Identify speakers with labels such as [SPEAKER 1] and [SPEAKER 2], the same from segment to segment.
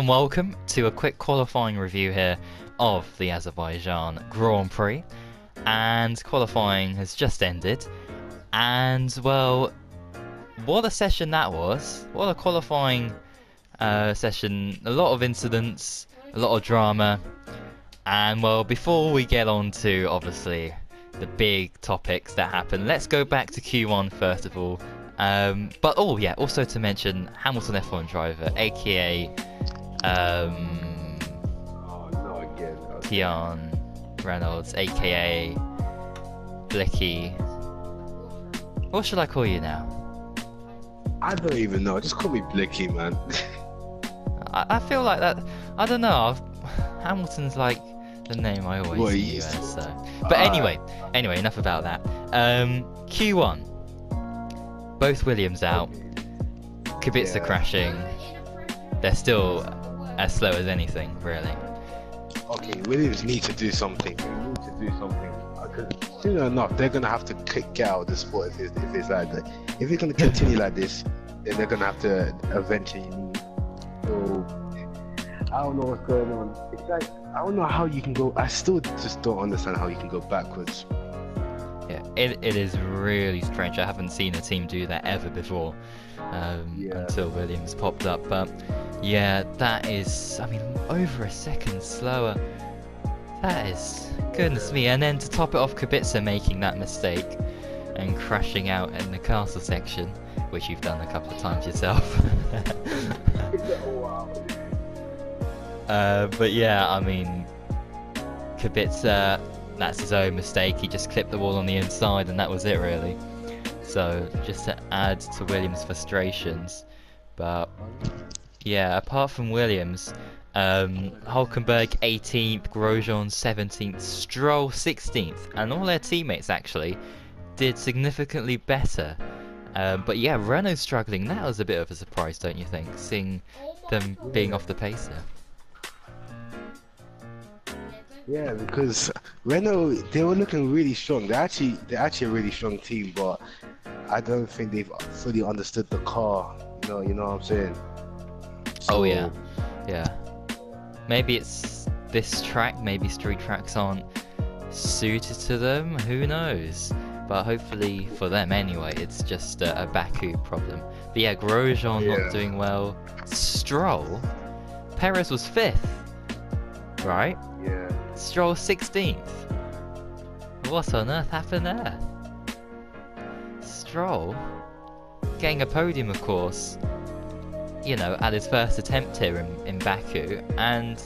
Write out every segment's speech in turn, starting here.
[SPEAKER 1] and welcome to a quick qualifying review here of the Azerbaijan Grand Prix. And qualifying has just ended, and well, what a session that was. What a qualifying session. A lot of incidents, a lot of drama, and well, before we get on to obviously the big topics that happened, let's go back to Q1 first of all. But oh yeah, also to mention Hamilton F1 driver, aka Keon Reynolds, aka Blicky. What should I call you now?
[SPEAKER 2] I don't even know. Just call me Blicky, man.
[SPEAKER 1] I feel like that. I don't know. Hamilton's like the name I always see you as. So. But anyway, enough about that. Q1. Both Williams out. Kubica crashing. They're still as slow as anything, really.
[SPEAKER 2] Okay, Williams need to do something. They need to do something. Because soon enough, they're gonna have to get out of the sport if it's like that. If it's gonna continue like this, then they're gonna have to eventually leave. So I don't know what's going on. It's like I don't know how you can go. I still just don't understand how you can go backwards.
[SPEAKER 1] Yeah, it is really strange. I haven't seen a team do that ever before, until Williams popped up. But yeah, that is, I mean, over a second slower. That is, goodness me. And then to top it off, Kubica making that mistake and crashing out in the castle section, which you've done a couple of times yourself. But yeah, I mean, Kubica, that's his own mistake. He just clipped the wall on the inside and that was it, really. So just to add to Williams' frustrations. But yeah, apart from Williams, Hulkenberg 18th, Grosjean 17th, Stroll 16th, and all their teammates actually did significantly better. But yeah, Renault struggling. That was a bit of a surprise, don't you think, seeing them being off the pace there?
[SPEAKER 2] Yeah, because Renault, they were looking really strong. They're actually a really strong team, but I don't think they've fully understood the car. You know what I'm saying? So,
[SPEAKER 1] oh yeah. Maybe it's this track. Maybe street tracks aren't suited to them. Who knows? But hopefully for them anyway, it's just a Baku problem. But yeah, Grosjean not doing well. Stroll, Perez was 5th, right?
[SPEAKER 2] Yeah.
[SPEAKER 1] Stroll 16th. What on earth happened there? Stroll getting a podium, of course, you know, at his first attempt here in Baku, and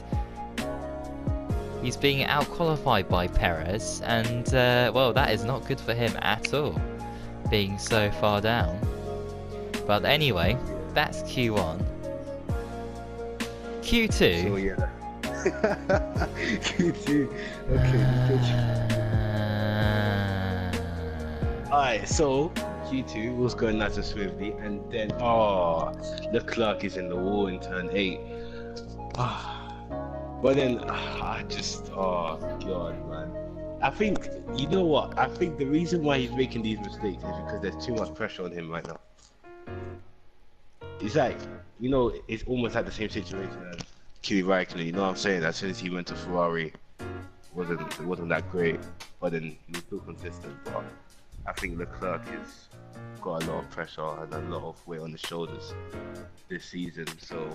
[SPEAKER 1] he's being out-qualified by Perez, and well, that is not good for him at all, being so far down. But anyway, that's Q1. Q2.
[SPEAKER 2] So yeah. Q2. Okay. Alright, so Q2 was going nice and smoothly, and then Leclerc is in the wall in turn 8. But then I just god, man. I think, you know what? I think the reason why he's making these mistakes is because there's too much pressure on him right now. It's like, you know, it's almost like the same situation as Kimi Räikkönen, you know what I'm saying? As soon as he went to Ferrari, it wasn't that great, but then he was still consistent. But I think Leclerc has got a lot of pressure and a lot of weight on his shoulders this season, so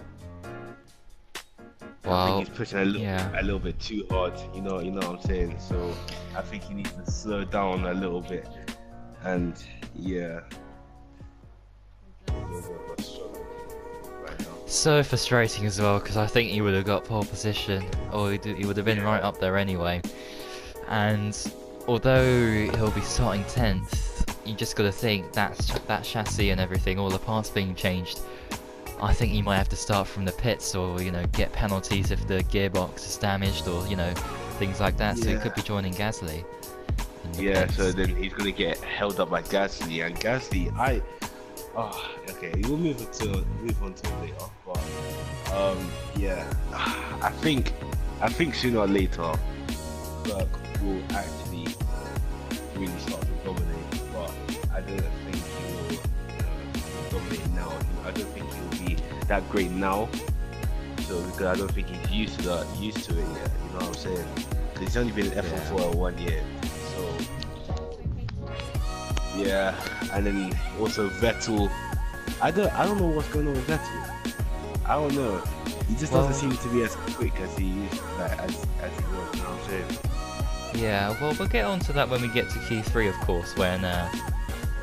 [SPEAKER 2] I think he's pushing a little bit too hard. You know what I'm saying? So I think he needs to slow down a little bit, and yeah.
[SPEAKER 1] So frustrating as well, because I think he would have got pole position, or he would have been right up there anyway. And although he'll be starting 10th, you just got to think that chassis and everything, all the parts being changed. I think he might have to start from the pits, or you know, get penalties if the gearbox is damaged, or you know, things like that. So he could be joining Gasly.
[SPEAKER 2] Yeah, so then he's gonna get held up by Gasly, and Gasly, okay, we'll move on to it later. But yeah, I think sooner or later, Burke will actually really start to dominate. But I don't think he will dominate now. I don't think he will be that great now. still because I don't think he's used to it yet. You know what I'm saying? Because he's only been in F1 for 1 year. So yeah, and then also Vettel. I don't know what's going on with Vettel. I don't know. He just doesn't seem to be as quick as he used, like as he was. You know what I'm saying?
[SPEAKER 1] Yeah, well, we'll get on to that when we get to Q3, of course, when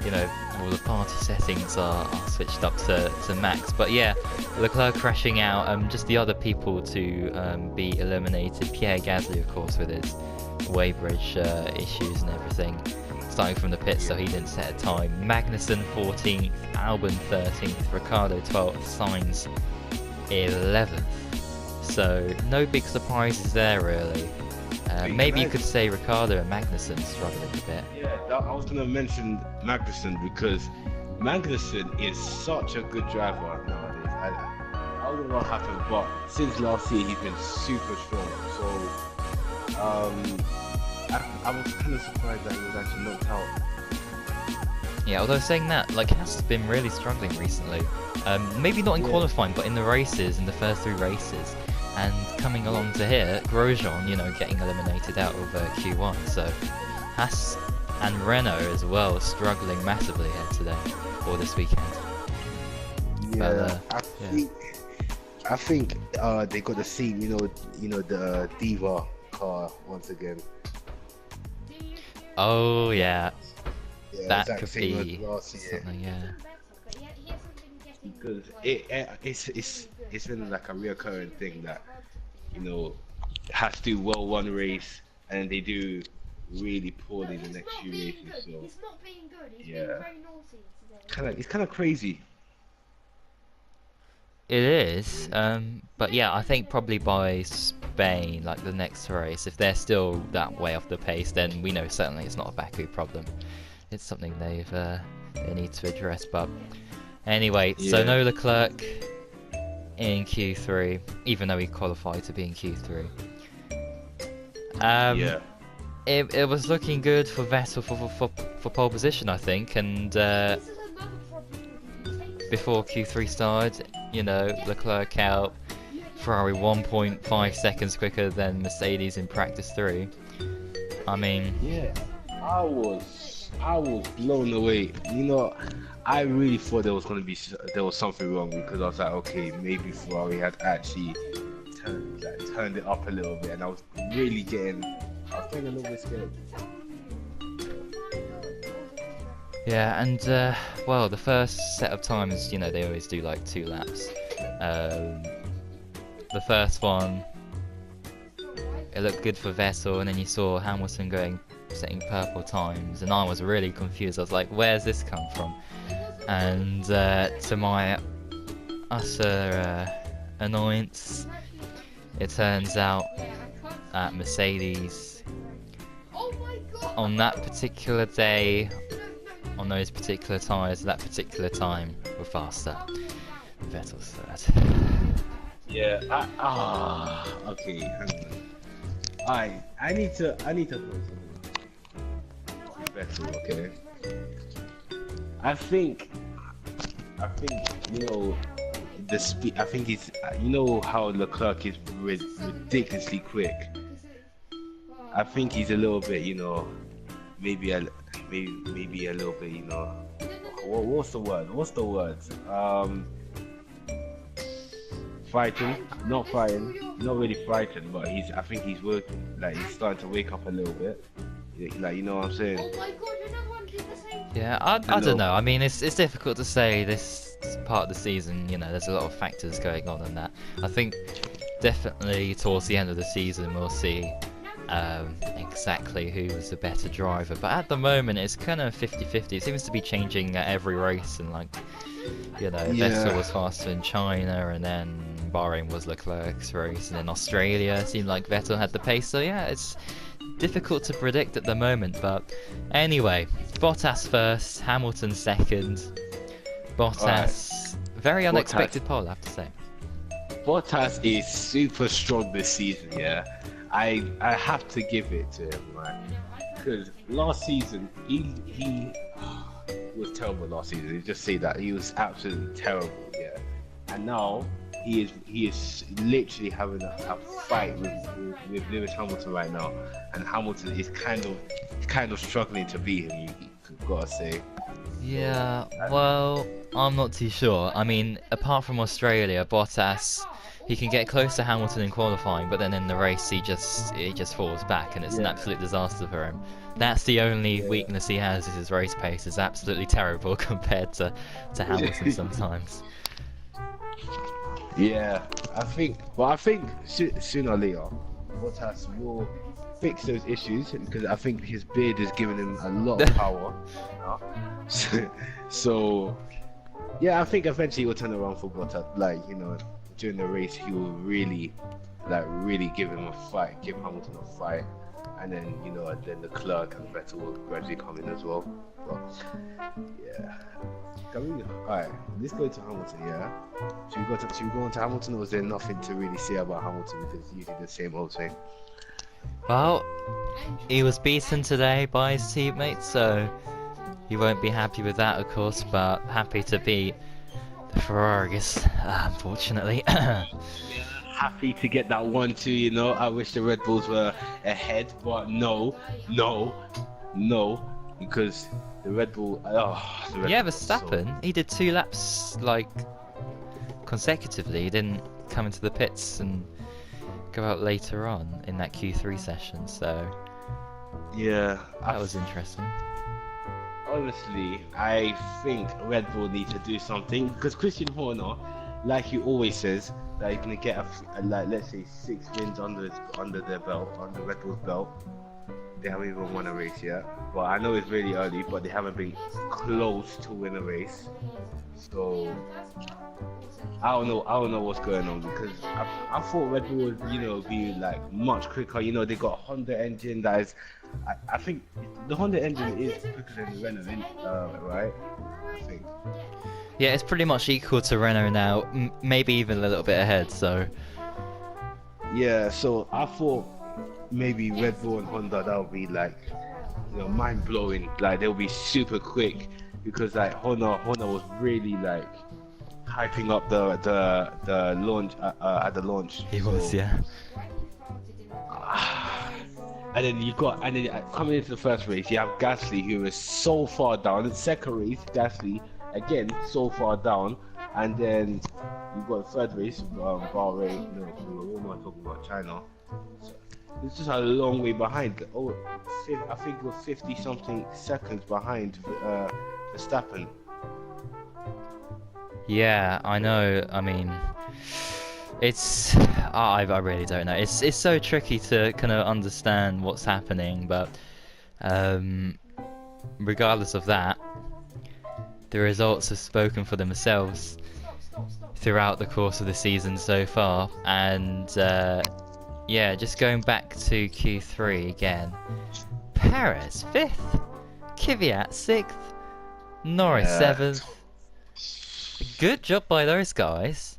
[SPEAKER 1] you know, all the party settings are switched up to max. But yeah, Leclerc crashing out. Just the other people to be eliminated. Pierre Gasly, of course, with his weighbridge issues and everything, starting from the pits, so he didn't set a time. Magnussen 14th, Albon 13th, Ricciardo 12th, Sainz 11th. So no big surprises there, really. Maybe you could say Ricciardo and Magnussen struggling a bit.
[SPEAKER 2] Yeah, I was gonna mention Magnussen because Magnussen is such a good driver nowadays. I don't know what happened, but since last year he's been super strong. So I was kind of surprised that he was actually knocked out.
[SPEAKER 1] Yeah, although saying that, like, Haas has been really struggling recently. Maybe not in qualifying, but in the races, in the first 3 races. And coming along to here, Grosjean, you know, getting eliminated out of Q1. So Haas and Renault as well struggling massively here today, or this weekend.
[SPEAKER 2] Yeah, but, I think they got the same, you know the Diva car once again.
[SPEAKER 1] Oh yeah,
[SPEAKER 2] that
[SPEAKER 1] could be something. Yeah.
[SPEAKER 2] Because it's been like a reoccurring thing that, you know, has to do well one race and then they do really poorly the next few races. So
[SPEAKER 3] he's not being good. He's being very naughty today.
[SPEAKER 2] It's kind of crazy.
[SPEAKER 1] It is, but yeah, I think probably by Spain, like the next race, if they're still that way off the pace, then we know certainly it's not a Baku problem. It's something they need to address. But anyway, so no Leclerc in Q3, even though he qualified to be in Q3. It was looking good for Vettel for pole position, I think, and before Q3 started, you know, Leclerc out, Ferrari 1.5 seconds quicker than Mercedes in practice 3. I mean,
[SPEAKER 2] yeah, I was blown away. You know, I really thought there was something wrong because I was like, okay, maybe Ferrari had actually turned it up a little bit, and I was getting a little bit scared.
[SPEAKER 1] yeah, and well, the first set of times, you know, they always do like 2 laps. The first one, it looked good for Vettel, and then you saw Hamilton setting purple times, and I was really confused. I was like, where's this come from? And to my utter annoyance, it turns out that Mercedes, on that particular day, on those particular tyres, that particular time, were faster. Vettel's third.
[SPEAKER 2] Yeah. Okay. Hang on. I need to throw something. Vettel, okay. I think you know the speed. I think it's you know how Leclerc is ridiculously quick. I think he's a little bit, you know, maybe a little bit, you know. What's the word? Frightened? Not frightened. Not really frightened, but I think he's working. Like he's starting to wake up a little bit. Like, you know what I'm saying?
[SPEAKER 3] Oh my god, you're never one did the same.
[SPEAKER 1] Yeah, I don't know. I mean, it's difficult to say this part of the season. You know, there's a lot of factors going on in that. I think definitely towards the end of the season we'll see exactly who was the better driver. But at the moment, it's kind of 50-50. It seems to be changing at every race, and like, you know, Vettel was faster in China, and then Bahrain was Leclerc's race, and then Australia seemed like Vettel had the pace. So yeah, it's difficult to predict at the moment. But anyway, Bottas first, Hamilton second. Bottas, very unexpected pole, I have to say.
[SPEAKER 2] Bottas is super strong this season, yeah. I have to give it to him, right? Because last season he was terrible last season. You just say that he was absolutely terrible, yeah. And now he is literally having a fight with Lewis Hamilton right now, and Hamilton is kind of struggling to beat him. You gotta say.
[SPEAKER 1] Yeah, well, I'm not too sure. I mean, apart from Australia, Bottas, he can get close to Hamilton in qualifying, but then in the race he just falls back, and it's an absolute disaster for him. That's the only weakness he has, is his race pace is absolutely terrible compared to Hamilton sometimes.
[SPEAKER 2] Yeah, I think sooner or later, Bottas will fix those issues, because I think his beard is giving him a lot of power. So yeah, I think eventually he'll turn around for Bottas. Like, you know, during the race he will really give him a fight, give Hamilton a fight, and then, you know, and then the Clerk and Vettel will gradually come in as well. But yeah, alright, let's go to Hamilton. Yeah, should we go on to Hamilton, or is there nothing to really say about Hamilton, because it's usually the same old thing?
[SPEAKER 1] Well, he was beaten today by his teammates, so he won't be happy with that, of course, but happy to beat the Ferraris, unfortunately.
[SPEAKER 2] Happy to get that 1-2, you know. I wish the Red Bulls were ahead, but no, because the Red Bull.
[SPEAKER 1] Yeah, Verstappen, he did 2 laps like consecutively. He didn't come into the pits and go out later on in that Q3 session, so
[SPEAKER 2] yeah,
[SPEAKER 1] that was interesting.
[SPEAKER 2] Honestly, I think Red Bull need to do something, because Christian Horner, like he always says, that he's gonna get like, let's say 6 wins under their belt, under Red Bull's belt. They haven't even won a race yet. Well, I know it's really early, but they haven't been close to win a race. So I don't know what's going on, because I thought Red Bull would, you know, be like much quicker. You know, they got a Honda engine that is, I think the Honda engine is quicker than the Renault, right? I think.
[SPEAKER 1] Yeah, it's pretty much equal to Renault now, maybe even a little bit ahead. So
[SPEAKER 2] yeah, so I thought maybe Red Bull and Honda, that would be like, you know, mind blowing. Like, they'll be super quick, because like Honda was really like hyping up the launch at the launch.
[SPEAKER 1] He was, yeah.
[SPEAKER 2] And then coming into the first race, you have Gasly, who is so far down. In the second race, Gasly again so far down, and then you got the third race, Bahrain. No, what am I talking about? China. So it's just a long way behind. I think it was 50 something seconds behind Verstappen.
[SPEAKER 1] Yeah, I know. I mean, it's I really don't know. It's so tricky to kind of understand what's happening, but regardless of that, the results have spoken for themselves throughout the course of the season so far, and yeah, just going back to Q3 again. Perez 5th, Kvyat 6th, Norris 7th. Good job by those guys.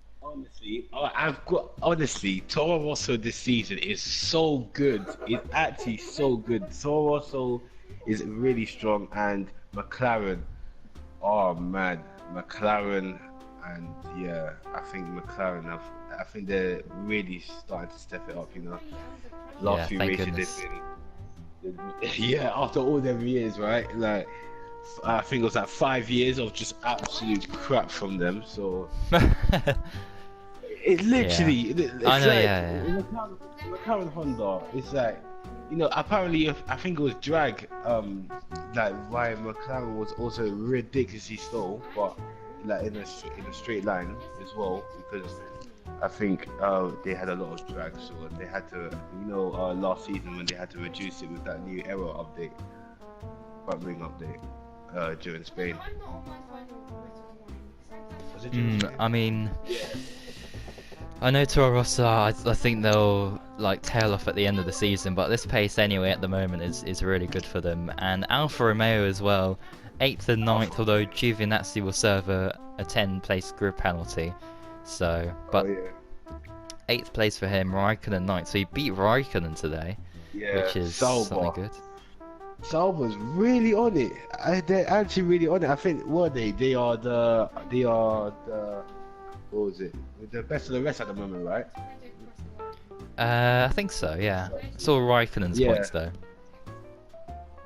[SPEAKER 2] Honestly, Toro Rosso this season is so good. It's actually so good. Toro Rosso is really strong, and McLaren. Oh man, McLaren, and yeah, I think McLaren I think they're really starting to step it up. You know, last few races they've been. Yeah, after all them years, right? Like, I think it was like 5 years of just absolute crap from them. So it literally, it's
[SPEAKER 1] I know,
[SPEAKER 2] like,
[SPEAKER 1] yeah.
[SPEAKER 2] McLaren Honda. It's like, you know, apparently I think it was drag. Like, why McLaren was also ridiculously slow, but like in a straight line as well, because I think they had a lot of drag, so they had to, you know, last season when they had to reduce it with that new aero update, front wing update during Spain. Was it during Spain?
[SPEAKER 1] I mean, I know Toro Rosso, I think they'll like tail off at the end of the season, but this pace anyway at the moment is really good for them. And Alfa Romeo as well, 8th and 9th, although Giovinazzi will serve a 10-place grid penalty. So, but 8th place for him, Raikkonen 9th, so he beat Raikkonen today, which is something good.
[SPEAKER 2] Sauber's really on it. They're actually really on it. I think they are the Or was it? The best of the rest at the moment, right?
[SPEAKER 1] I think so, yeah. It's all Raikkonen's
[SPEAKER 2] Yeah.
[SPEAKER 1] points though.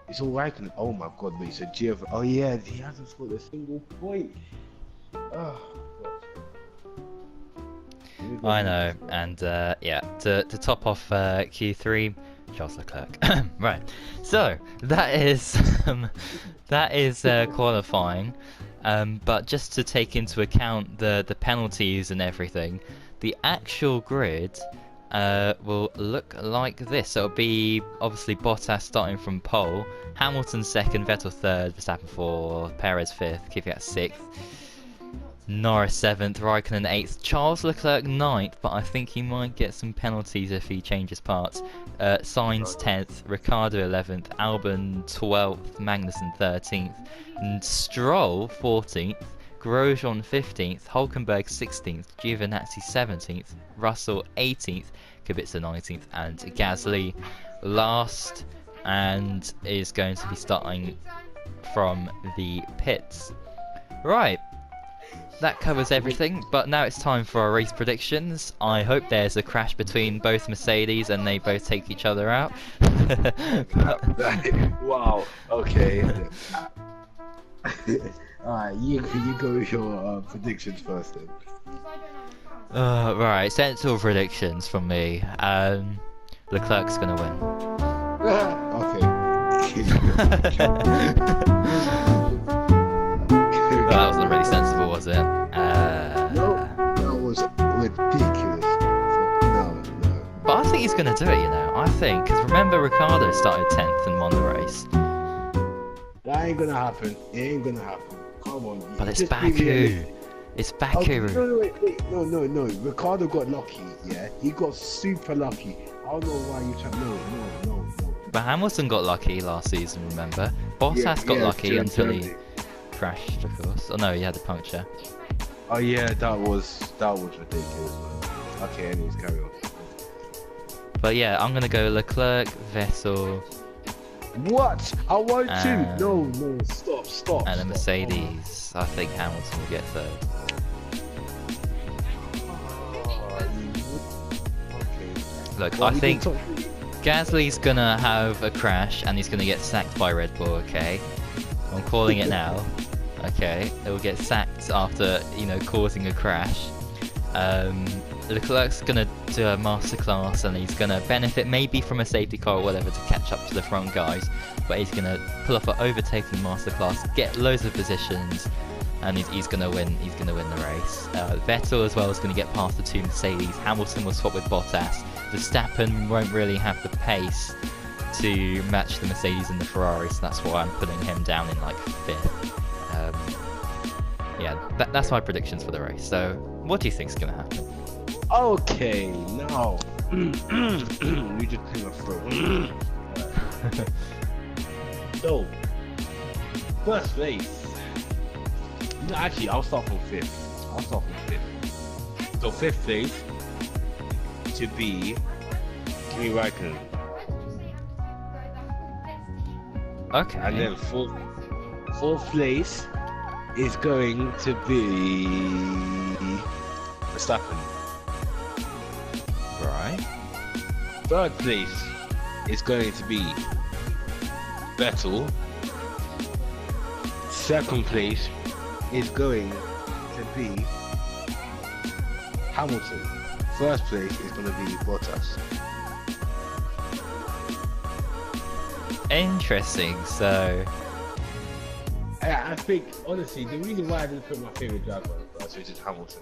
[SPEAKER 2] It's all right. Oh my god, but it's a Gio. Oh yeah, he hasn't scored a single point. Oh god.
[SPEAKER 1] I know, and yeah, to top off Q3, Charles Leclerc. Right, so that is qualifying, but just to take into account the penalties and everything, the actual grid will look like this. So it'll be obviously Bottas starting from pole, Hamilton second, Vettel third, Verstappen fourth, Perez fifth, Kvyat sixth, Norris 7th, Raikkonen 8th, Charles Leclerc 9th, but I think he might get some penalties if he changes parts. Sainz 10th, Ricciardo 11th, Albon 12th, Magnussen 13th, and Stroll 14th, Grosjean 15th, Hulkenberg 16th, Giovinazzi 17th, Russell 18th, Kubica 19th, and Gasly last, and is going to be starting from the pits. Right. That covers everything, but now it's time for our race predictions. I hope there's a crash between both Mercedes and they both take each other out.
[SPEAKER 2] Wow. Okay. Alright, you go with your predictions first then.
[SPEAKER 1] Right, sensible predictions from me. Leclerc's gonna win. Well, that wasn't really sensible, was it?
[SPEAKER 2] No, that was ridiculous. No.
[SPEAKER 1] But I think he's gonna do it, you know. I think, because remember Ricciardo started 10th and won the race.
[SPEAKER 2] That ain't gonna happen. It ain't gonna happen. Come on.
[SPEAKER 1] But it's
[SPEAKER 2] just be
[SPEAKER 1] Baku.
[SPEAKER 2] realistic.
[SPEAKER 1] It's Baku.
[SPEAKER 2] Okay, no. Ricardo got lucky, yeah? He got super lucky. I don't know why you trying. No.
[SPEAKER 1] But Hamilton got lucky last season, remember? Bottas got lucky until he crashed, of course. Oh no, he had a puncture.
[SPEAKER 2] Oh yeah, that was ridiculous, man. Okay, anyways, carry on.
[SPEAKER 1] But yeah, I'm gonna go Leclerc, Vettel,
[SPEAKER 2] What? I want to. No, stop.
[SPEAKER 1] and a Mercedes. I think Hamilton will get third. Look, I think Gasly's gonna have a crash and he's gonna get sacked by Red Bull, okay? I'm calling it now. Okay, he'll get sacked after, causing a crash. Leclerc's gonna do a masterclass and he's gonna benefit maybe from a safety car or whatever to catch up to the front guys, but he's gonna pull off an overtaking masterclass, get loads of positions, and he's gonna win. He's gonna win the race. Vettel as well is gonna get past the two Mercedes. Hamilton will swap with Bottas. Verstappen won't really have the pace to match the Mercedes and the Ferrari, so that's why I'm putting him down in like 5th. Yeah, that's my predictions for the race. So, what do you think's gonna happen?
[SPEAKER 2] Okay, now you just clear my throat. So, first place. No, actually, I'll start from 5th. So 5th place to be Kimi Raikkonen,
[SPEAKER 1] Okay.
[SPEAKER 2] and then fourth place is going to be Verstappen.
[SPEAKER 1] Right.
[SPEAKER 2] Third place is going to be Vettel. Second place is going to be Hamilton. First place is going to be Bottas.
[SPEAKER 1] Interesting. So,
[SPEAKER 2] I think, honestly, the reason why I didn't put my favourite driver on the first, which is Hamilton,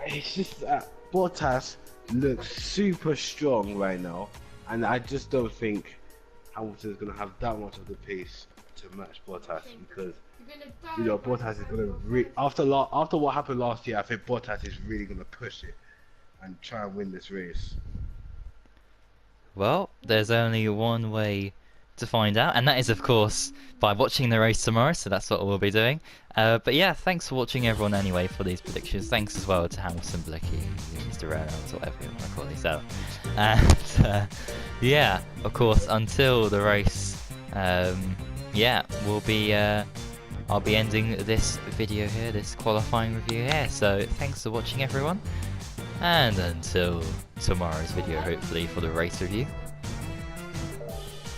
[SPEAKER 2] it's just that Bottas looks super strong right now, and I just don't think Hamilton's going to have that much of the pace to match Bottas, because Bottas is going to after what happened last year. I think Bottas is really going to push it and try and win this race.
[SPEAKER 1] well, there's only one way to find out, and that is, of course, by watching the race tomorrow. So that's what we'll be doing. But yeah, thanks for watching, everyone. Anyway, for these predictions. Thanks as well to Hamilton, Blicky, Mr. Reynolds, whatever you want to call yourself. And yeah, of course, until the race, yeah, we'll be I'll be ending this video here, this qualifying review here. So thanks for watching, everyone, and until tomorrow's video, hopefully for the race review.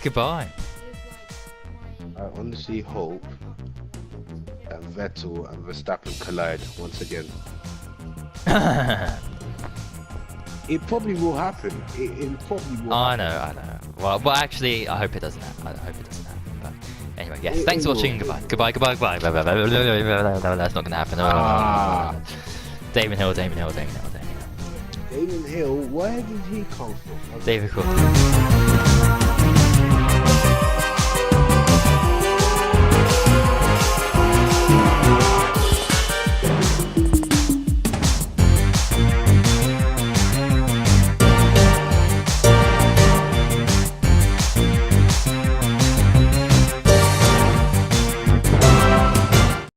[SPEAKER 1] Goodbye.
[SPEAKER 2] I honestly hope that Vettel and Verstappen collide once again. It probably will happen. It probably will.
[SPEAKER 1] I know. Well, actually, I hope it doesn't happen. I hope it doesn't happen. But anyway, yes. Thanks for watching. Goodbye. Goodbye. That's not gonna happen. Damon Hill.
[SPEAKER 2] Damon Hill, where did he come from?
[SPEAKER 1] David Cook.